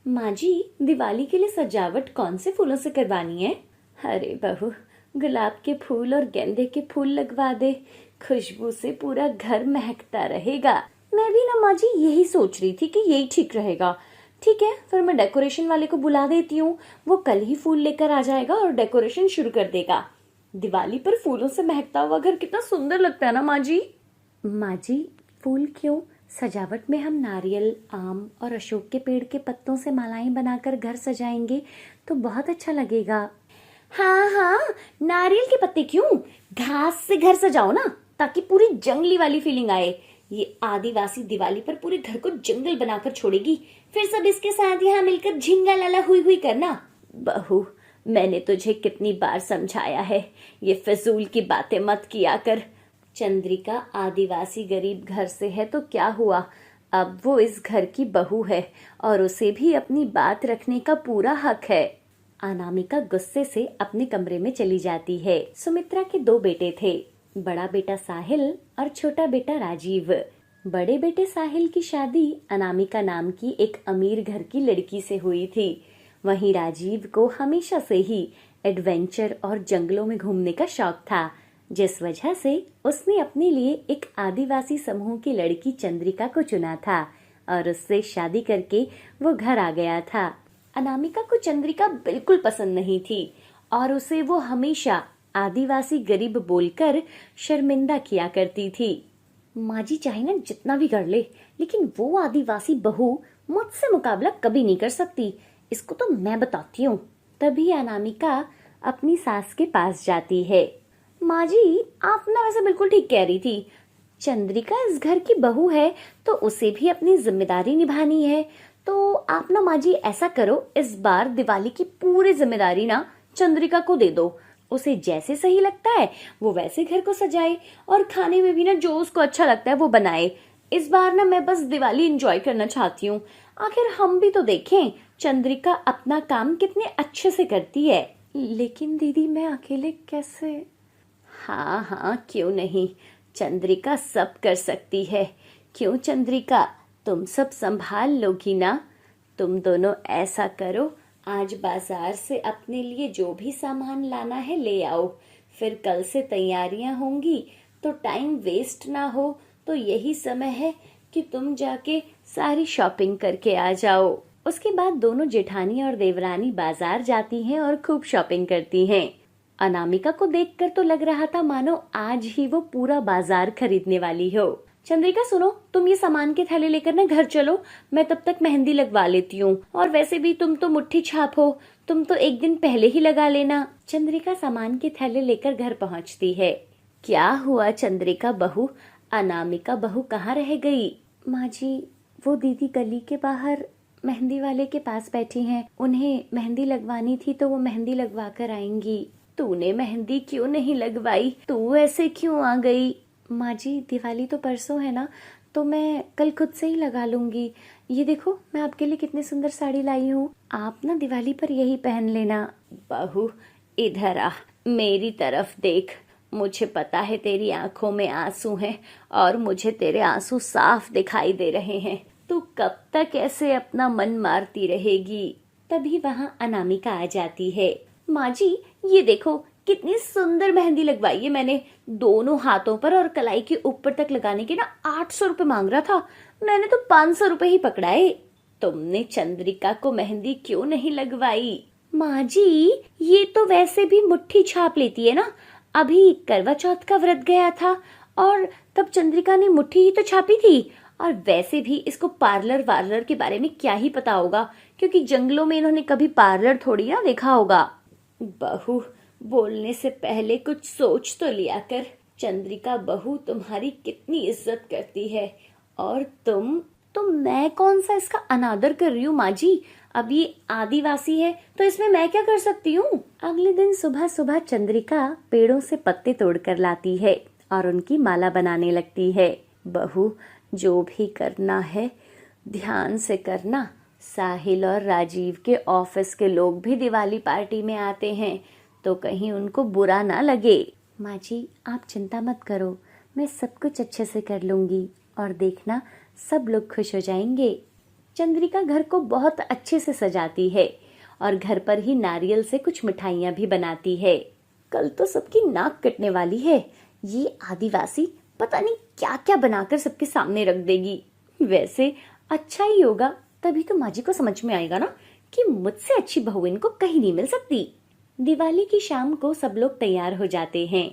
माँ जी, दिवाली के लिए सजावट कौन से फूलों से करवानी है? अरे बहू, गुलाब के फूल और गेंदे के फूल लगवा दे। खुशबू से पूरा घर महकता रहेगा। मैं भी ना माँ जी यही सोच रही थी कि यही ठीक रहेगा। ठीक है, फिर मैं डेकोरेशन वाले को बुला देती हूँ। वो कल ही फूल लेकर आ जाएगा और डेकोरेशन शुरू कर देगा। दिवाली पर फूलों से महकता हुआ घर कितना सुंदर लगता है ना माँ जी। माँ जी, फूल क्यों? सजावट में हम नारियल, आम और अशोक के पेड़ के पत्तों से मालाएं बनाकर घर सजाएंगे तो बहुत अच्छा लगेगा। हाँ हाँ, नारियल के पत्ते क्यों? घास से घर सजाओ ना, ताकि पूरी जंगली वाली फीलिंग आए। ये आदिवासी दिवाली पर पूरे घर को जंगल बनाकर छोड़ेगी। फिर सब इसके साथ यहाँ मिलकर झिंगा लाला हुई हुई करना। बहू, मैंने तुझे कितनी बार समझाया है, ये फिजूल की बातें मत किया कर। चंद्रिका आदिवासी गरीब घर से है तो क्या हुआ, अब वो इस घर की बहू है और उसे भी अपनी बात रखने का पूरा हक है। अनामिका गुस्से से अपने कमरे में चली जाती है। सुमित्रा के दो बेटे थे, बड़ा बेटा साहिल और छोटा बेटा राजीव। बड़े बेटे साहिल की शादी अनामिका नाम की एक अमीर घर की लड़की से हुई थी। वहीं राजीव को हमेशा से ही एडवेंचर और जंगलों में घूमने का शौक था, जिस वजह से उसने अपने लिए एक आदिवासी समूह की लड़की चंद्रिका को चुना था और उससे शादी करके वो घर आ गया था। अनामिका को चंद्रिका बिल्कुल पसंद नहीं थी और उसे वो हमेशा आदिवासी गरीब बोलकर शर्मिंदा किया करती थी। माँ जी चाहे ना जितना भी कर ले, लेकिन वो आदिवासी बहू मुझसे मुकाबला कभी नहीं कर सकती। इसको तो मैं बताती हूँ। तभी अनामिका अपनी सास के पास जाती है। माँ जी, आप ना वैसे बिल्कुल ठीक कह रही थी। चंद्रिका इस घर की बहू है तो उसे भी अपनी जिम्मेदारी निभानी है। तो आप ना माँ जी ऐसा करो, इस बार दिवाली की पूरी जिम्मेदारी ना चंद्रिका को दे दो। उसे जैसे सही लगता है वो वैसे घर को सजाए और खाने में भी ना जो उसको अच्छा लगता है वो बनाए। इस बार ना मैं बस दिवाली एंजॉय करना चाहती हूँ। आखिर हम भी तो देखें चंद्रिका अपना काम कितने अच्छे से करती है। लेकिन दीदी, मैं अकेले कैसे? हाँ हाँ, क्यों नहीं, चंद्रिका सब कर सकती है। क्यों चंद्रिका, तुम सब संभाल लोगी ना? तुम दोनों ऐसा करो, आज बाजार से अपने लिए जो भी सामान लाना है ले आओ। फिर कल से तैयारियां होंगी तो टाइम वेस्ट ना हो। तो यही समय है कि तुम जाके सारी शॉपिंग करके आ जाओ। उसके बाद दोनों जेठानी और देवरानी बाजार जाती हैं और खूब शॉपिंग करती हैं। अनामिका को देखकर तो लग रहा था मानो आज ही वो पूरा बाजार खरीदने वाली हो। चंद्रिका सुनो, तुम ये सामान के थैले लेकर ना घर चलो, मैं तब तक मेहंदी लगवा लेती हूँ। और वैसे भी तुम तो मुट्ठी छाप हो, तुम तो एक दिन पहले ही लगा लेना। चंद्रिका सामान के थैले लेकर घर पहुँचती है। क्या हुआ चंद्रिका बहू, अनामिका बहू कहाँ रह गई? माँ जी, वो दीदी गली के बाहर मेहंदी वाले के पास बैठी हैं। उन्हें मेहंदी लगवानी थी तो वो मेहंदी लगवा कर आएंगी। तूने मेहंदी क्यों नहीं लगवाई? तू ऐसे क्यों आ गई? माँ जी, दिवाली तो परसों है ना, तो मैं कल खुद से ही लगा लूंगी। ये देखो, मैं आपके लिए कितनी सुंदर साड़ी लाई हूँ, आप ना दिवाली पर यही पहन लेना। बहू, इधर आ, मेरी तरफ देख। मुझे पता है तेरी आंखों में आंसू हैं और मुझे तेरे आंसू साफ दिखाई दे रहे हैं। तू कब तक ऐसे अपना मन मारती रहेगी? तभी वहाँ अनामिका आ जाती है। माँ जी, ये देखो कितनी सुंदर मेहंदी लगवाई है मैंने, दोनों हाथों पर और कलाई के ऊपर तक लगाने के ना 800 रुपए मांग रहा था, मैंने तो 500 रुपए ही पकड़ाए। तुमने चंद्रिका को मेहंदी क्यों नहीं लगवाई? माँ जी, ये तो वैसे भी मुट्ठी छाप लेती है ना। अभी करवा चौथ का व्रत गया था और तब चंद्रिका ने मुट्ठी ही तो छापी थी। और वैसे भी इसको पार्लर वार्लर के बारे में क्या ही पता होगा, क्योंकि जंगलों में इन्होंने कभी पार्लर थोड़ी ना देखा होगा। बहू, बोलने से पहले कुछ सोच तो लिया कर। चंद्रिका बहू तुम्हारी कितनी इज्जत करती है और तो मैं कौन सा इसका अनादर कर रही हूँ माँ जी? अब ये आदिवासी है तो इसमें मैं क्या कर सकती हूँ? अगले दिन सुबह सुबह चंद्रिका पेड़ों से पत्ते तोड़कर लाती है और उनकी माला बनाने लगती है। बहू, जो भी करना है ध्यान से करना। साहिल और राजीव के ऑफिस के लोग भी दिवाली पार्टी में आते हैं तो कहीं उनको बुरा ना लगे। माँ जी, आप चिंता मत करो, मैं सब कुछ अच्छे से कर लूंगी और देखना सब लोग खुश हो जाएंगे। चंद्रिका घर को बहुत अच्छे से सजाती है और घर पर ही नारियल से कुछ मिठाइयाँ भी बनाती है। कल तो सबकी नाक कटने वाली है। ये आदिवासी पता नहीं क्या क्या बनाकर सबके सामने रख देगी। वैसे अच्छा ही होगा, तभी तो माँ जी को समझ में आएगा ना कि मुझसे अच्छी बहू इनको कहीं नहीं मिल सकती। दिवाली की शाम को सब लोग तैयार हो जाते हैं।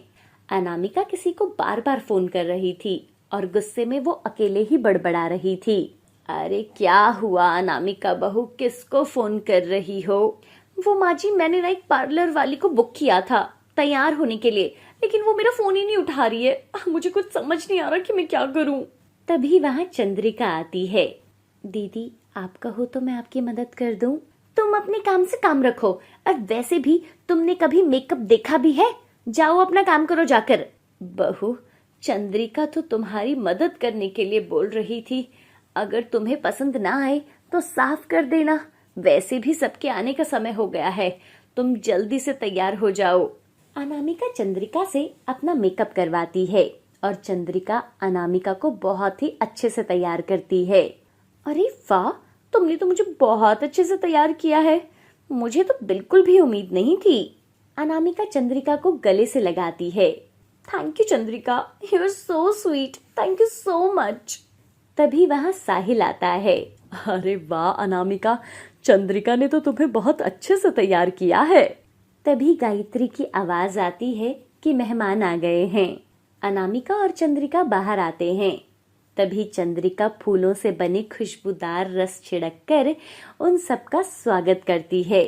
अनामिका किसी को बार बार फोन कर रही थी और गुस्से में वो अकेले ही बड़बड़ा रही थी। अरे क्या हुआ अनामिका बहू, किसको फोन कर रही हो? वो माँ जी, मैंने ना एक पार्लर वाली को बुक किया था तैयार होने के लिए, लेकिन वो मेरा फोन ही नहीं उठा रही है। मुझे कुछ समझ नहीं आ रहा कि मैं क्या करूं। तभी वहाँ चंद्रिका आती है। दीदी, आप कहो तो मैं आपकी मदद कर दूं। तुम अपने काम से काम रखो, और वैसे भी तुमने कभी मेकअप देखा भी है? जाओ अपना काम करो जाकर। बहू, चंद्रिका तो तुम्हारी मदद करने के लिए बोल रही थी। अगर तुम्हें पसंद ना आए तो साफ कर देना। वैसे भी सबके आने का समय हो गया है, तुम जल्दी से तैयार हो जाओ। अनामिका चंद्रिका से अपना मेकअप करवाती है और चंद्रिका अनामिका को बहुत ही अच्छे से तैयार करती है। अरे वाह, तुमने तो मुझे बहुत अच्छे से तैयार किया है। मुझे तो बिल्कुल भी उम्मीद नहीं थी। अनामिका चंद्रिका को गले से लगाती है। Thank you Chandrika, you are so sweet, thank you so much. तभी वहाँ साहिल आता है। अरे वाह अनामिका, चंद्रिका ने तो तुम्हें बहुत अच्छे से तैयार किया है। तभी गायत्री की आवाज आती है कि मेहमान आ गए हैं। अनामिका और चंद्रिका बाहर आते हैं। तभी चंद्रिका फूलों से बने खुशबूदार रस छिड़ककर उन सबका स्वागत करती है।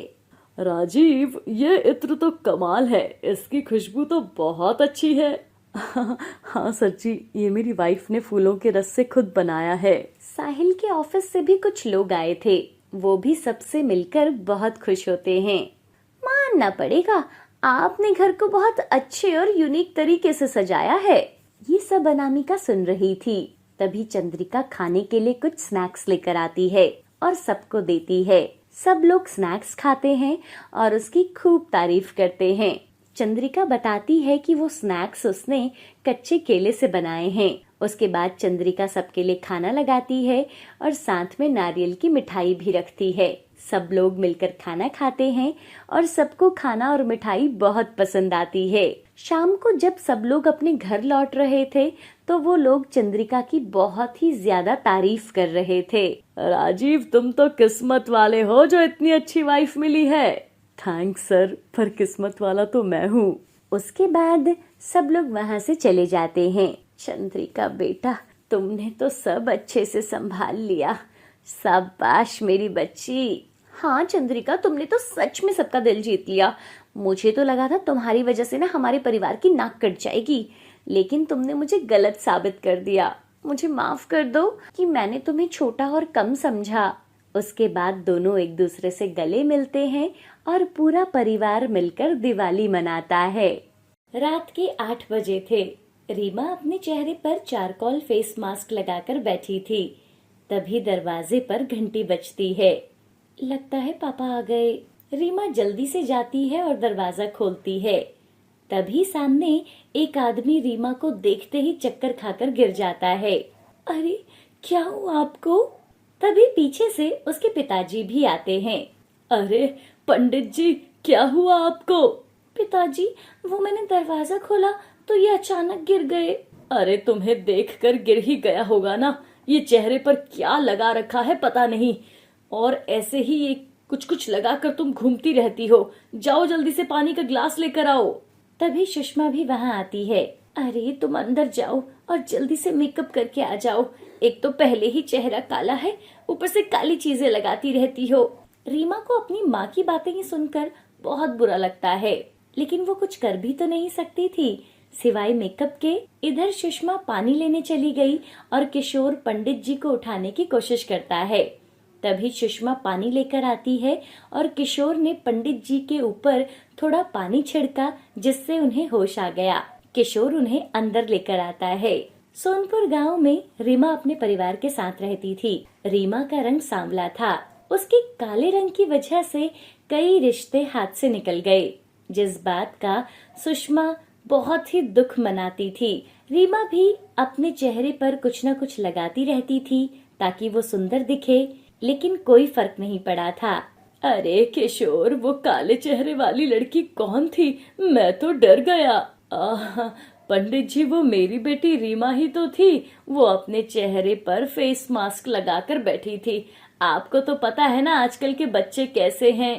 राजीव, ये इत्र तो कमाल है, इसकी खुशबू तो बहुत अच्छी है। हाँ सच्ची, ये मेरी वाइफ ने फूलों के रस से खुद बनाया है। साहिल के ऑफिस से भी कुछ लोग आए थे, वो भी सबसे मिलकर बहुत खुश होते हैं। मानना पड़ेगा, आपने घर को बहुत अच्छे और यूनिक तरीके से सजाया है। ये सब अनामिका सुन रही थी। तभी चंद्रिका खाने के लिए कुछ स्नैक्स लेकर आती है और सबको देती है। सब लोग स्नैक्स खाते हैं और उसकी खूब तारीफ करते हैं। चंद्रिका बताती है कि वो स्नैक्स उसने कच्चे केले से बनाए हैं। उसके बाद चंद्रिका सबके लिए खाना लगाती है और साथ में नारियल की मिठाई भी रखती है। सब लोग मिलकर खाना खाते हैं और सबको खाना और मिठाई बहुत पसंद आती है। शाम को जब सब लोग अपने घर लौट रहे थे तो वो लोग चंद्रिका की बहुत ही ज्यादा तारीफ कर रहे थे। राजीव, तुम तो किस्मत वाले हो जो इतनी अच्छी वाइफ मिली है। थैंक्स सर, पर किस्मत वाला तो मैं हूँ। उसके बाद सब लोग वहाँ से चले जाते हैं। चंद्रिका बेटा, तुमने तो सब अच्छे से संभाल लिया। शाबाश मेरी बच्ची। हाँ चंद्रिका, तुमने तो सच में सबका दिल जीत लिया। मुझे तो लगा था तुम्हारी वजह से ना हमारे परिवार की नाक कट जाएगी, लेकिन तुमने मुझे गलत साबित कर दिया। मुझे माफ कर दो कि मैंने तुम्हें छोटा और कम समझा। उसके बाद दोनों एक दूसरे से गले मिलते हैं और पूरा परिवार मिलकर दिवाली मनाता है। रात के 8 बजे थे। रीमा अपने चेहरे पर चारकोल फेस मास्क लगाकर बैठी थी। तभी दरवाजे पर घंटी बजती है। लगता है पापा आ गए। रीमा जल्दी से जाती है और दरवाजा खोलती है। तभी सामने एक आदमी रीमा को देखते ही चक्कर खाकर गिर जाता है। अरे क्या हुआ आपको? तभी पीछे से उसके पिताजी भी आते हैं। अरे पंडित जी, क्या हुआ आपको? पिताजी, वो मैंने दरवाजा खोला तो ये अचानक गिर गए। अरे तुम्हें देखकर गिर ही गया होगा ना, ये चेहरे पर क्या लगा रखा है पता नहीं, और ऐसे ही ये कुछ कुछ लगा कर तुम घूमती रहती हो। जाओ जल्दी से पानी का ग्लास लेकर आओ। तभी सुषमा भी वहाँ आती है। अरे तुम अंदर जाओ और जल्दी से मेकअप करके आ जाओ। एक तो पहले ही चेहरा काला है, ऊपर से काली चीजें लगाती रहती हो। रीमा को अपनी माँ की बातें ही सुनकर बहुत बुरा लगता है, लेकिन वो कुछ कर भी तो नहीं सकती थी सिवाय मेकअप के। इधर सुषमा पानी लेने चली गई और किशोर पंडित जी को उठाने की कोशिश करता है। तभी सुषमा पानी लेकर आती है और किशोर ने पंडित जी के ऊपर थोड़ा पानी छिड़का, जिससे उन्हें होश आ गया। किशोर उन्हें अंदर लेकर आता है। सोनपुर गांव में रीमा अपने परिवार के साथ रहती थी। रीमा का रंग सांवला था। उसके काले रंग की वजह से कई रिश्ते हाथ से निकल गए, जिस बात का सुषमा बहुत ही दुख मनाती थी। रीमा भी अपने चेहरे पर कुछ न कुछ लगाती रहती थी ताकि वो सुंदर दिखे, लेकिन कोई फर्क नहीं पड़ा था। अरे किशोर, वो काले चेहरे वाली लड़की कौन थी? मैं तो डर गया। आह, पंडित जी, वो मेरी बेटी रीमा ही तो थी। वो अपने चेहरे पर फेस मास्क लगाकर बैठी थी। आपको तो पता है ना आजकल के बच्चे कैसे हैं।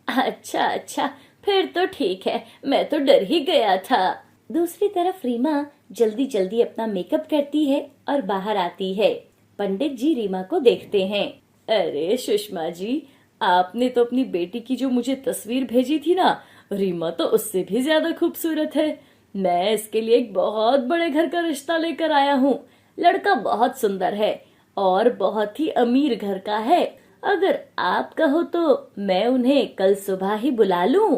अच्छा अच्छा, फिर तो ठीक है, मैं तो डर ही गया था। दूसरी तरफ रीमा जल्दी जल्दी अपना मेकअप करती है और बाहर आती है। पंडित जी रीमा को देखते हैं। अरे सुषमा जी, आपने तो अपनी बेटी की जो मुझे तस्वीर भेजी थी ना, रीमा तो उससे भी ज्यादा खूबसूरत है। मैं इसके लिए एक बहुत बड़े घर का रिश्ता लेकर आया हूँ। लड़का बहुत सुंदर है और बहुत ही अमीर घर का है। अगर आप कहो तो मैं उन्हें कल सुबह ही बुला लूं।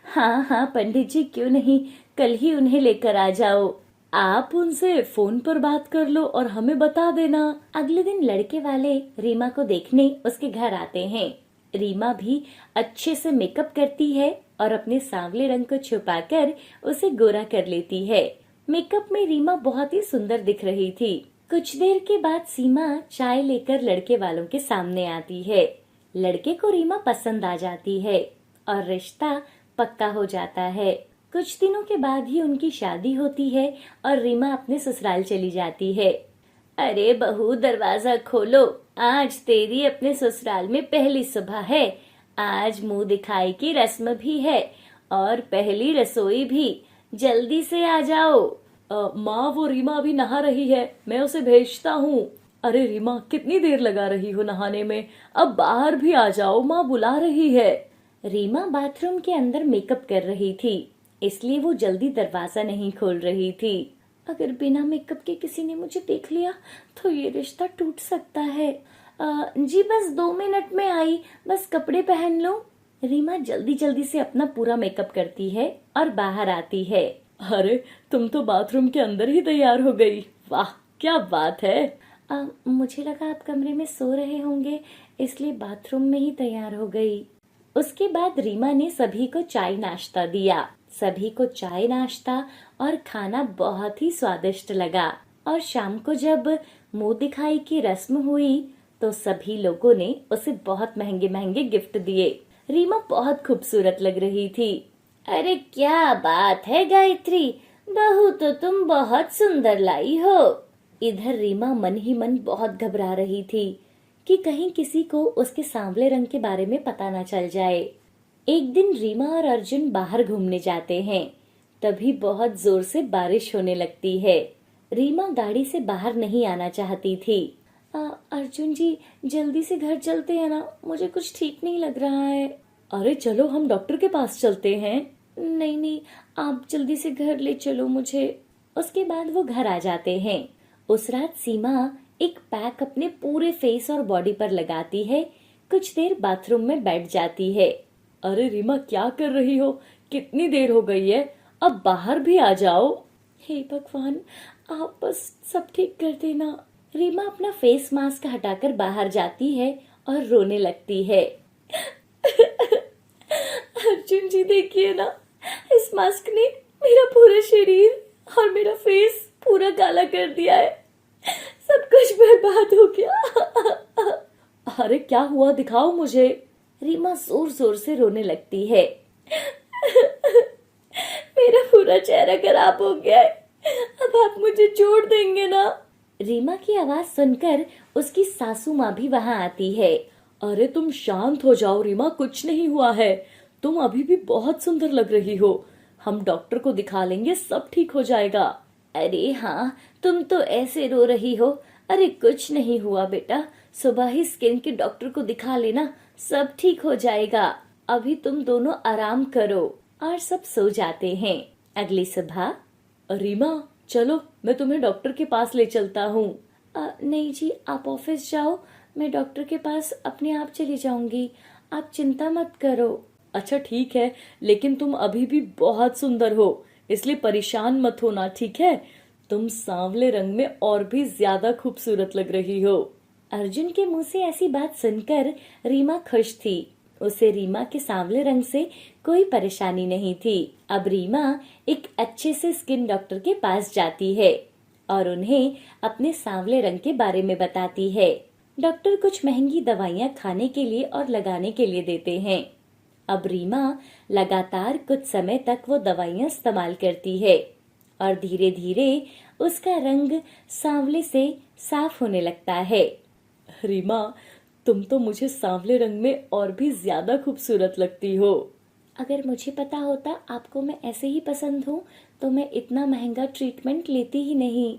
हाँ हाँ पंडित जी, क्यों नहीं, कल ही उन्हें लेकर आ जाओ। आप उनसे फोन पर बात कर लो और हमें बता देना। अगले दिन लड़के वाले रीमा को देखने उसके घर आते हैं। रीमा भी अच्छे से मेकअप करती है और अपने सांवले रंग को छुपाकर उसे गोरा कर लेती है। मेकअप में रीमा बहुत ही सुंदर दिख रही थी। कुछ देर के बाद सीमा चाय लेकर लड़के वालों के सामने आती है। लड़के को रीमा पसंद आ जाती है और रिश्ता पक्का हो जाता है। कुछ दिनों के बाद ही उनकी शादी होती है और रीमा अपने ससुराल चली जाती है। अरे बहू, दरवाजा खोलो, आज तेरी अपने ससुराल में पहली सुबह है। आज मुंह दिखाई की रस्म भी है और पहली रसोई भी। जल्दी से आ जाओ। माँ, वो रीमा अभी नहा रही है, मैं उसे भेजता हूँ। अरे रीमा, कितनी देर लगा रही हो नहाने में? अब बाहर भी आ जाओ, माँ बुला रही है। रीमा बाथरूम के अंदर मेकअप कर रही थी, इसलिए वो जल्दी दरवाजा नहीं खोल रही थी। अगर बिना मेकअप के किसी ने मुझे देख लिया तो ये रिश्ता टूट सकता है। जी बस 2 मिनट में आई, बस कपड़े पहन लो। रीमा जल्दी जल्दी से अपना पूरा मेकअप करती है और बाहर आती है। अरे, तुम तो बाथरूम के अंदर ही तैयार हो गई। वाह, क्या बात है। मुझे लगा आप कमरे में सो रहे होंगे, इसलिए बाथरूम में ही तैयार हो गई। उसके बाद रीमा ने सभी को चाय नाश्ता दिया। सभी को चाय नाश्ता और खाना बहुत ही स्वादिष्ट लगा। और शाम को जब मुंह दिखाई की रस्म हुई तो सभी लोगों ने उसे बहुत महंगे महंगे गिफ्ट दिए। रीमा बहुत खूबसूरत लग रही थी। अरे क्या बात है गायत्री, बहू तो तुम बहुत सुंदर लाई हो। इधर रीमा मन ही मन बहुत घबरा रही थी कि कहीं किसी को उसके सांवले रंग के बारे में पता न चल जाए। एक दिन रीमा और अर्जुन बाहर घूमने जाते हैं। तभी बहुत जोर से बारिश होने लगती है। रीमा गाड़ी से बाहर नहीं आना चाहती थी। अर्जुन जी, जल्दी से घर चलते हैं ना, मुझे कुछ ठीक नहीं लग रहा है। अरे चलो, हम डॉक्टर के पास चलते हैं। नहीं नहीं, आप जल्दी से घर ले चलो मुझे। उसके बाद वो घर आ जाते हैं। उस रात सीमा एक पैक अपने पूरे फेस और बॉडी पर लगाती है। कुछ देर बाथरूम में बैठ जाती है। अरे रीमा, क्या कर रही हो? कितनी देर हो गई है, अब बाहर भी आ जाओ। हे भगवान, आप बस सब ठीक कर देना। रीमा अपना फेस मास्क हटाकर बाहर जाती है और रोने लगती है। अर्जुन जी, देखिए ना, इस मास्क ने मेरा पूरा शरीर और मेरा फेस पूरा काला कर दिया है। सब कुछ बर्बाद हो गया। अरे क्या हुआ, दिखाओ मुझे। रीमा जोर जोर से रोने लगती है। मेरा पूरा चेहरा खराब हो गया है, अब आप मुझे छोड़ देंगे ना? रीमा की आवाज सुनकर उसकी सासू माँ भी वहाँ आती है। अरे तुम शांत हो जाओ रीमा, कुछ नहीं हुआ है। तुम अभी भी बहुत सुंदर लग रही हो। हम डॉक्टर को दिखा लेंगे, सब ठीक हो जाएगा। अरे हाँ, तुम तो ऐसे रो रही हो। अरे कुछ नहीं हुआ बेटा, सुबह ही स्किन के डॉक्टर को दिखा लेना, सब ठीक हो जाएगा। अभी तुम दोनों आराम करो। और सब सो जाते हैं। अगली सुबह, रीमा चलो, मैं तुम्हें डॉक्टर के पास ले चलता हूँ। नहीं जी, आप ऑफिस जाओ, मैं डॉक्टर के पास अपने आप चली जाऊंगी, आप चिंता मत करो। अच्छा ठीक है, लेकिन तुम अभी भी बहुत सुंदर हो, इसलिए परेशान मत होना, ठीक है? तुम सांवले रंग में और भी ज्यादा खूबसूरत लग रही हो। अर्जुन के मुंह से ऐसी बात सुनकर रीमा खुश थी। उसे रीमा के सांवले रंग से कोई परेशानी नहीं थी। अब रीमा एक अच्छे से स्किन डॉक्टर के पास जाती है और उन्हें अपने सांवले रंग के बारे में बताती है। डॉक्टर कुछ महंगी दवाइयाँ खाने के लिए और लगाने के लिए देते हैं। अब रीमा लगातार कुछ समय तक वो दवाइयाँ इस्तेमाल करती है और धीरे धीरे उसका रंग सांवले से साफ होने लगता है। रीमा, तुम तो मुझे सांवले रंग में और भी ज्यादा खूबसूरत लगती हो। अगर मुझे पता होता आपको मैं ऐसे ही पसंद हूँ तो मैं इतना महंगा ट्रीटमेंट लेती ही नहीं।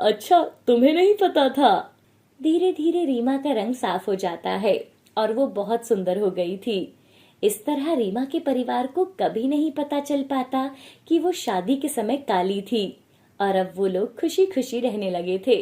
अच्छा, तुम्हें नहीं पता था। धीरे धीरे रीमा का रंग साफ हो जाता है और वो बहुत सुंदर हो गई थी। इस तरह रीमा के परिवार को कभी नहीं पता चल पाता कि वो शादी के समय काली थी और अब वो लोग खुशी खुशी रहने लगे थे।